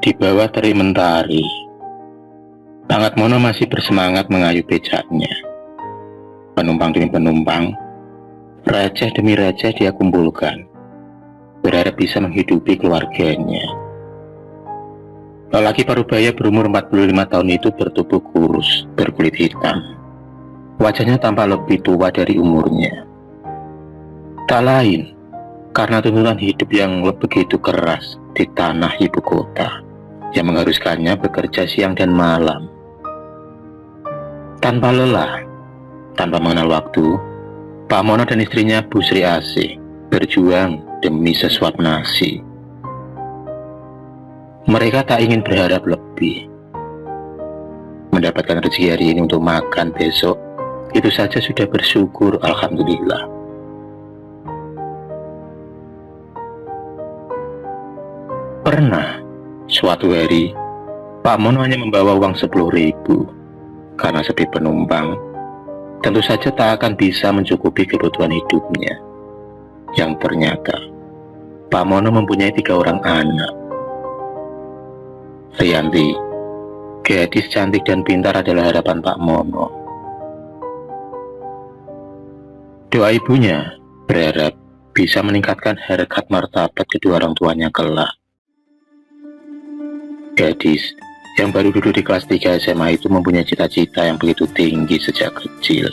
Di bawah terik mentari, Pangatmono masih bersemangat mengayuh becaknya. Penumpang demi penumpang, receh demi receh dia kumpulkan, berharap bisa menghidupi keluarganya. Lelaki parubaya berumur 45 tahun itu bertubuh kurus, berkulit hitam. Wajahnya tampak lebih tua dari umurnya. Tak lain, karena tuntutan hidup yang begitu keras di tanah ibu kota, yang mengharuskannya bekerja siang dan malam. Tanpa lelah, tanpa mengenal waktu, Pak Mono dan istrinya Bu Sri Asih berjuang demi sesuap nasi. Mereka tak ingin berharap lebih. Mendapatkan rezeki hari ini untuk makan besok, itu saja sudah bersyukur, alhamdulillah. Pernah, suatu hari, Pak Mono hanya membawa uang 10.000. Karena sepi penumpang, tentu saja tak akan bisa mencukupi kebutuhan hidupnya. Yang ternyata, Pak Mono mempunyai 3 orang anak. Rianti, gadis cantik dan pintar adalah harapan Pak Mono. Doa ibunya berharap bisa meningkatkan harkat martabat kedua orang tuanya kelak. Gadis yang baru duduk di kelas 3 SMA itu mempunyai cita-cita yang begitu tinggi sejak kecil,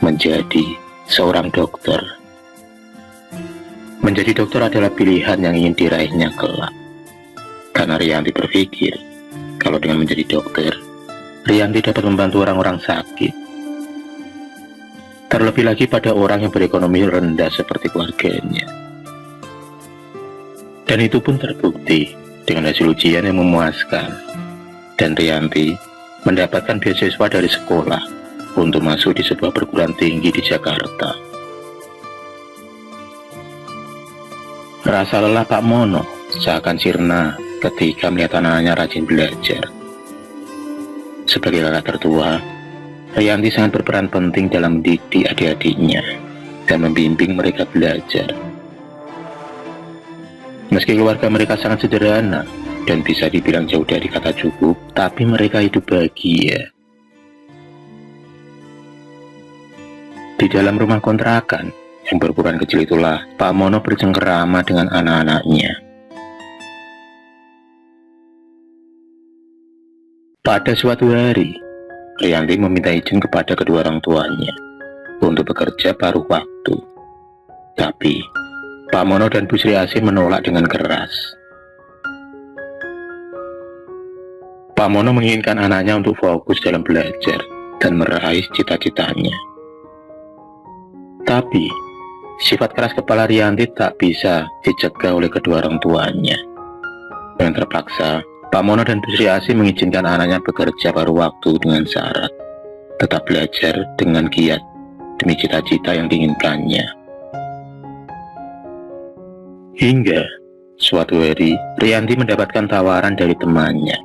menjadi seorang dokter. Menjadi dokter adalah pilihan yang ingin diraihnya kelak. Karena Rianti berpikir, kalau dengan menjadi dokter, Rianti dapat membantu orang-orang sakit. Terlebih lagi pada orang yang berekonomi rendah seperti keluarganya. Dan itu pun terbukti dengan hasil ujian yang memuaskan, dan Rianti mendapatkan beasiswa dari sekolah untuk masuk di sebuah perguruan tinggi di Jakarta. Rasa lelah Pak Mono seakan sirna ketika melihat anaknya rajin belajar. Sebagai kakak tertua, Rianti sangat berperan penting dalam mendidik adik-adiknya dan membimbing mereka belajar. Meski keluarga mereka sangat sederhana dan bisa dibilang jauh dari kata cukup, tapi mereka hidup bahagia. Di dalam rumah kontrakan yang berukuran kecil itulah Pak Mono bercengkerama dengan anak-anaknya. Pada suatu hari, Rianti meminta izin kepada kedua orang tuanya untuk bekerja paruh waktu. Tapi Pak Mono dan Bu Sri Asih menolak dengan keras. Pak Mono menginginkan anaknya untuk fokus dalam belajar dan meraih cita-citanya. Tapi, sifat keras kepala Rianti tak bisa dicegah oleh kedua orang tuanya. Dengan terpaksa, Pak Mono dan Bu Sri Asih mengizinkan anaknya bekerja paruh waktu dengan syarat tetap belajar dengan giat demi cita-cita yang diinginkannya. Hingga suatu hari, Rianti mendapatkan tawaran dari temannya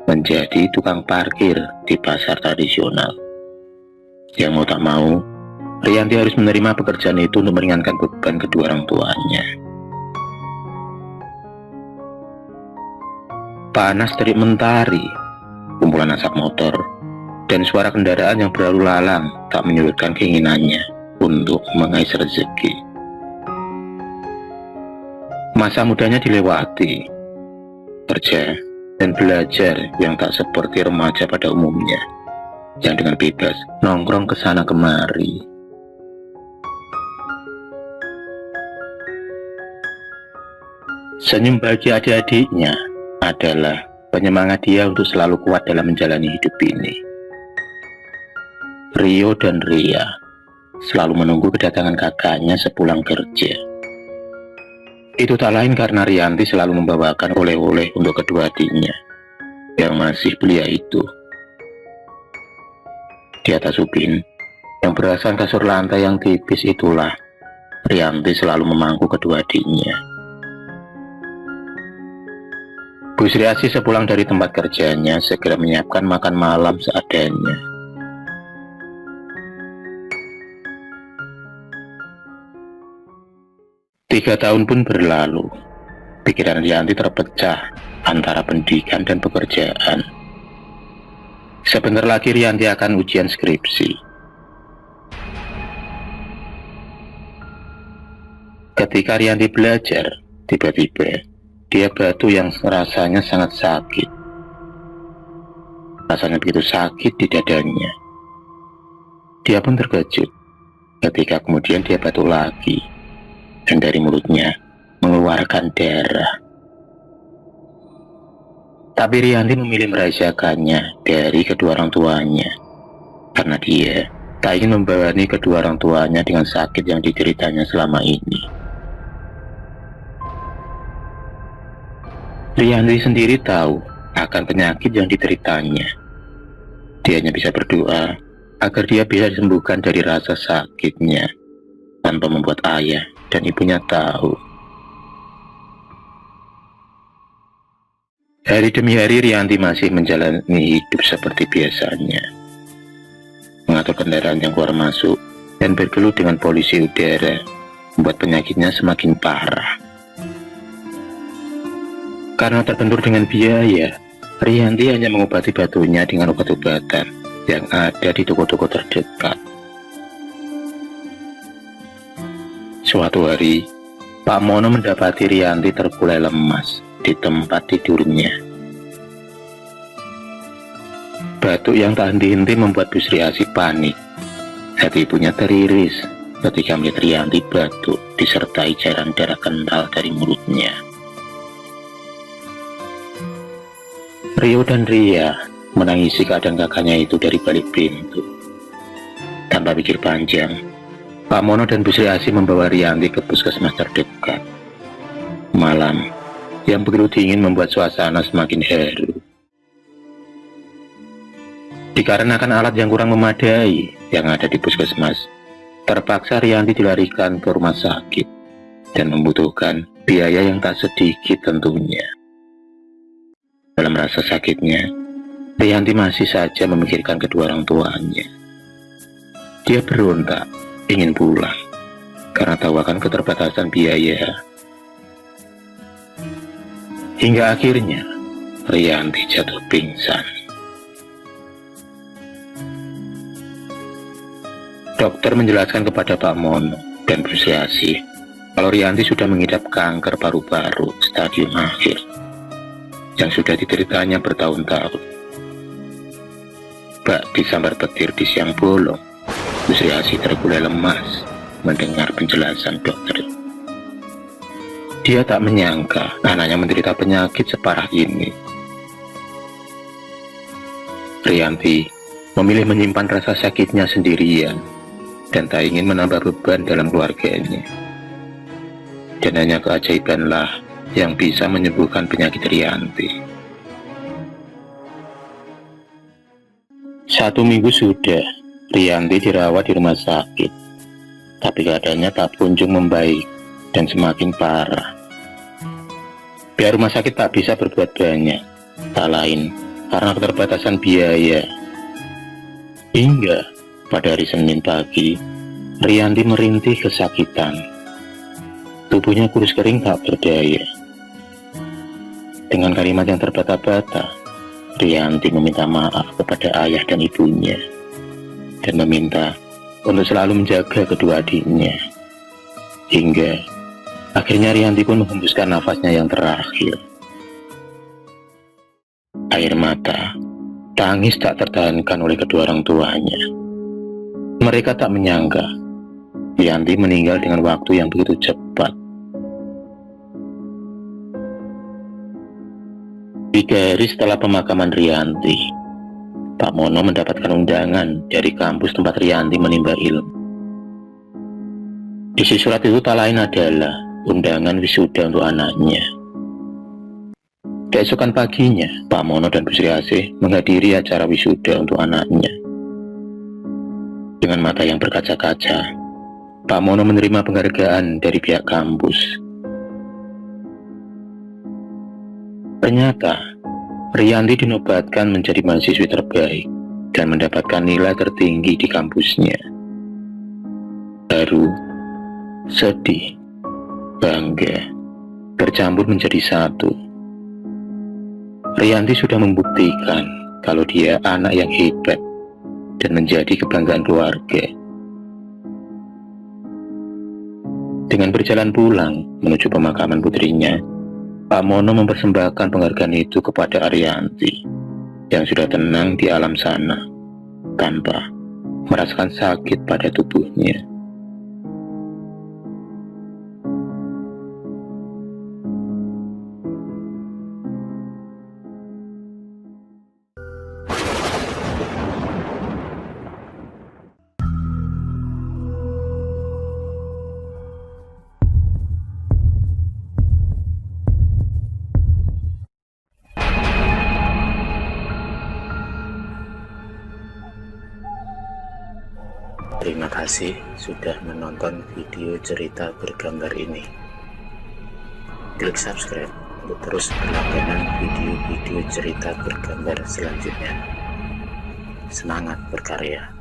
menjadi tukang parkir di pasar tradisional. Yang mau tak mau, Rianti harus menerima pekerjaan itu untuk meringankan beban kedua orang tuanya. Panas terik mentari, kumpulan asap motor, dan suara kendaraan yang berlalu lalang tak menyurutkan keinginannya untuk mengais rezeki. Masa mudanya dilewati, kerja dan belajar yang tak seperti remaja pada umumnya, yang dengan bebas nongkrong ke sana kemari. Senyum bagi adik-adiknya adalah penyemangat dia untuk selalu kuat dalam menjalani hidup ini. Rio dan Ria selalu menunggu kedatangan kakaknya sepulang kerja. Itu tak lain karena Rianti selalu membawakan oleh-oleh untuk kedua adiknya yang masih belia itu. Di atas ubin yang berasan kasur lantai yang tipis itulah Rianti selalu memangku kedua adiknya. Bu Sri Asih sepulang dari tempat kerjanya segera menyiapkan makan malam seadanya. Tiga tahun pun berlalu. Pikiran Rianti terpecah antara pendidikan dan pekerjaan. Sebentar lagi Rianti akan ujian skripsi. Ketika Rianti belajar, tiba-tiba dia batu yang rasanya sangat sakit. Rasanya begitu sakit di dadanya. Dia pun terkejut ketika kemudian dia batuk lagi, dan dari mulutnya mengeluarkan darah. Tapi Rianti memilih merahasiakannya dari kedua orang tuanya, karena dia tak ingin membebani kedua orang tuanya dengan sakit yang dideritanya selama ini. Rianti sendiri tahu akan penyakit yang dideritanya. Dia hanya bisa berdoa agar dia bisa disembuhkan dari rasa sakitnya, tanpa membuat ayah dan ibunya tahu. Hari demi hari Rianti masih menjalani hidup seperti biasanya, mengatur kendaraan yang keluar masuk dan bergelut dengan polusi udara, membuat penyakitnya semakin parah. Karena terbentur dengan biaya, Rianti hanya mengobati batunya dengan obat-obatan yang ada di toko-toko terdekat. Suatu hari, Pak Mono mendapati Rianti terkulai lemas di tempat tidurnya. Batuk yang tak henti-henti membuat Bu Sri Asih panik. Hati ibunya teriris ketika melihat Rianti batuk disertai cairan darah kental dari mulutnya. Rio dan Ria menangisi keadaan kakaknya itu dari balik pintu. Tanpa pikir panjang, Pak Mono dan Bu Sri Asih membawa Rianti ke puskesmas terdekat. Malam yang begitu dingin membuat suasana semakin haru. Dikarenakan alat yang kurang memadai yang ada di puskesmas, terpaksa Rianti dilarikan ke rumah sakit dan membutuhkan biaya yang tak sedikit tentunya. Dalam rasa sakitnya, Rianti masih saja memikirkan kedua orang tuanya. Dia berontak, ingin pulang, karena tahu akan keterbatasan biaya. Hingga akhirnya, Rianti jatuh pingsan. Dokter menjelaskan kepada Pak Mono dan Bu Sri Asih kalau Rianti sudah mengidap kanker paru-paru stadium akhir yang sudah dideritanya bertahun-tahun. Bak disambar petir di siang bolong, Bu Sri Asih terkulai lemas mendengar penjelasan dokter. Dia tak menyangka anaknya menderita penyakit separah ini. Rianti memilih menyimpan rasa sakitnya sendirian dan tak ingin menambah beban dalam keluarganya. Dan hanya keajaibanlah yang bisa menyembuhkan penyakit Rianti. 1 minggu sudah Rianti dirawat di rumah sakit, tapi keadaannya tak kunjung membaik dan semakin parah. Pihak rumah sakit tak bisa berbuat banyak, tak lain karena keterbatasan biaya. Hingga pada hari Senin pagi, Rianti merintih kesakitan. Tubuhnya kurus kering tak berdaya. Dengan kalimat yang terbata-bata, Rianti meminta maaf kepada ayah dan ibunya, dan meminta untuk selalu menjaga kedua adiknya. Hingga akhirnya Rianti pun menghembuskan nafasnya yang terakhir. Air mata, tangis tak tertahankan oleh kedua orang tuanya. Mereka tak menyangka Rianti meninggal dengan waktu yang begitu cepat. 3 hari setelah pemakaman Rianti, Pak Mono mendapatkan undangan dari kampus tempat Rianti menimba ilmu. Isi surat itu tak lain adalah undangan wisuda untuk anaknya. Keesokan paginya, Pak Mono dan Bu Sri Asih menghadiri acara wisuda untuk anaknya. Dengan mata yang berkaca-kaca, Pak Mono menerima penghargaan dari pihak kampus. Ternyata, Rianti dinobatkan menjadi mahasiswi terbaik dan mendapatkan nilai tertinggi di kampusnya. Haru, sedih, bangga, bercampur menjadi satu. Rianti sudah membuktikan kalau dia anak yang hebat dan menjadi kebanggaan keluarga. Dengan berjalan pulang menuju pemakaman putrinya, Pak Mono mempersembahkan penghargaan itu kepada Arianti yang sudah tenang di alam sana tanpa merasakan sakit pada tubuhnya. Terima kasih sudah menonton video cerita bergambar ini. Klik subscribe untuk terus berlangganan video-video cerita bergambar selanjutnya. Semangat berkarya.